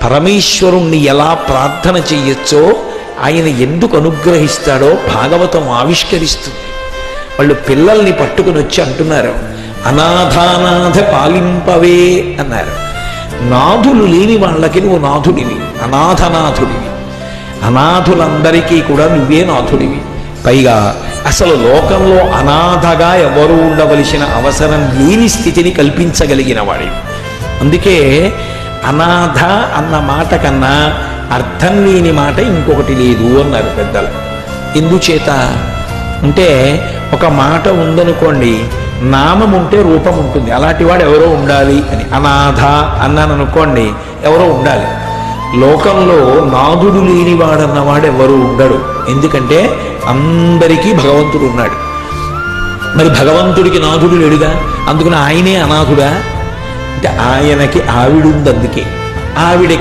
పరమేశ్వరుణ్ణి ఎలా ప్రార్థన చెయ్యొచ్చో ఆయన ఎందుకు అనుగ్రహిస్తాడో భాగవతం ఆవిష్కరిస్తుంది. వాళ్ళు పిల్లల్ని పట్టుకుని వచ్చి అంటున్నారు, అనాథానాథ పాలింపవే అన్నారు. నాథులు లేని వాళ్ళకి నువ్వు నాథుడివి, అనాథనాథుడివి. అనాథులందరికీ కూడా నువ్వే నాథుడివి. పైగా అసలు లోకంలో అనాథగా ఎవరు ఉండవలసిన అవసరం లేని స్థితిని కల్పించగలిగిన వాడివి. అందుకే అనాథ అన్న మాట కన్నా అర్థం లేని మాట ఇంకొకటి లేదు అన్నారు పెద్దలు. ఎందుచేత అంటే ఒక మాట ఉందనుకోండి, నామం ఉంటే రూపం ఉంటుంది, అలాంటి వాడు ఎవరో ఉండాలి అని. అనాథ అన్నాను అనుకోండి, ఎవరో ఉండాలి. లోకంలో నాథుడు లేనివాడన్నవాడు ఎవరు ఉండడు. ఎందుకంటే అందరికీ భగవంతుడు ఉన్నాడు. మరి భగవంతుడికి నాథుడు లేడుగా, అందుకని ఆయనే అనాథుడా అంటే ఆయనకి ఆవిడుంది. అందుకే ఆవిడ